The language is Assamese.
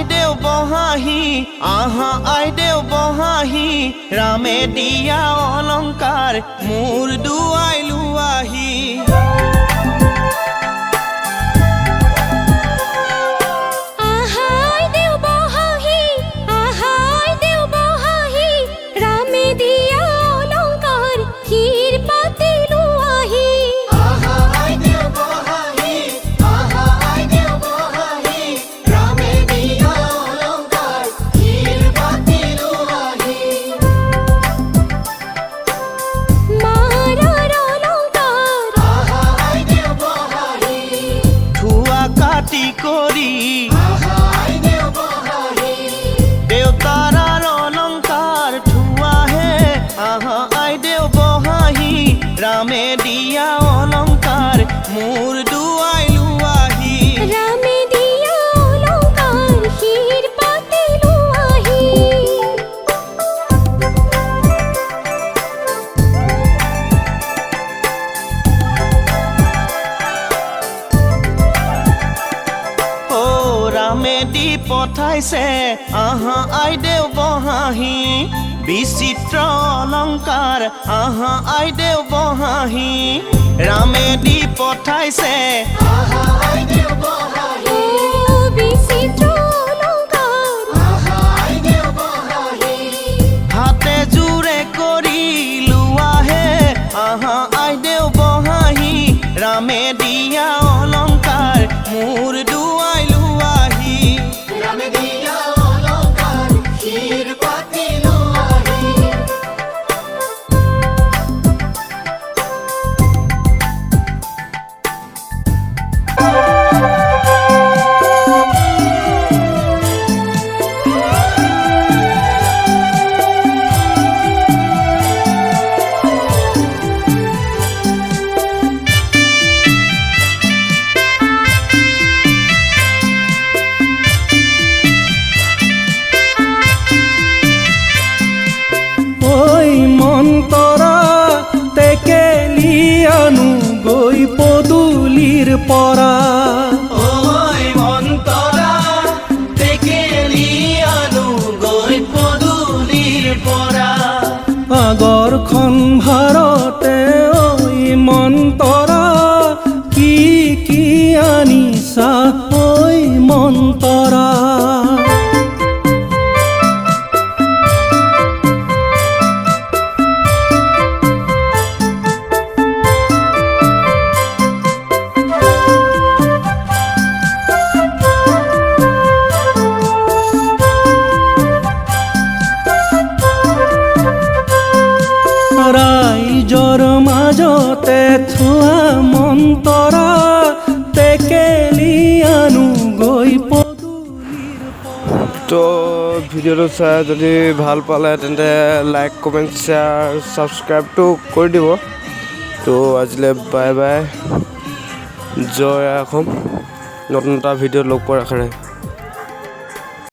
আইদেউ বহাহি আহা আইদেউ বহাহি ৰামে দিয়া অলংকাৰ মোৰ দুৱাই লোৱাহি কৰি দেউতাৰাৰ অলংকাৰ থোৱাহে আহা আইদেউ বহাহি ৰামে দিয়া অলংকাৰ মোৰ দুৱাই লোৱাহি ৰামে দিয়া অলংকাৰ শিৰ পাতি লোৱাহি ৰামে দি পঠাইছে আহা আইদেউ বহাহি বিচিত্ৰ অলংকাৰ আহা আইদেউ বহাহি ৰামে দি পঠাইছে আহা আইদেউ বহাহি বিচিত্ৰ অলংকাৰ আহা আইদেউ বহাহি হাতে জোৰে কৰি লোৱাহে আহা আইদেউ বহাহি ৰামে দিয়া অলংকাৰ মোৰ দুৱাই লোৱাহি ৰামে দিয়া অলংকাৰ শিৰ পাতি লোৱাহি মন্তৰা টেকেলি আনো গৈ পদূলিৰ পৰা ঐ মন্তৰা টেকেলি আনো গৈ পদূলিৰ পৰা আগৰখন ভাৰতে ঐ মন্তৰা কি কি আনিছা ঐ মন্তৰা ৰাইজৰ মাজতে থোৱা মন্তৰা টেকেলি আনো গৈ পদূলিৰ পৰা। তো ভিডিঅ'টো চাই যদি ভাল পালে তেন্তে লাইক কমেণ্ট শ্বেয়াৰ ছাবস্ক্ৰাইবটো কৰি দিব। তো আজিলৈ বাই বাই, জয় অসম। নতুন এটা ভিডিঅ'ত লগ পোৱাৰ আশাৰে।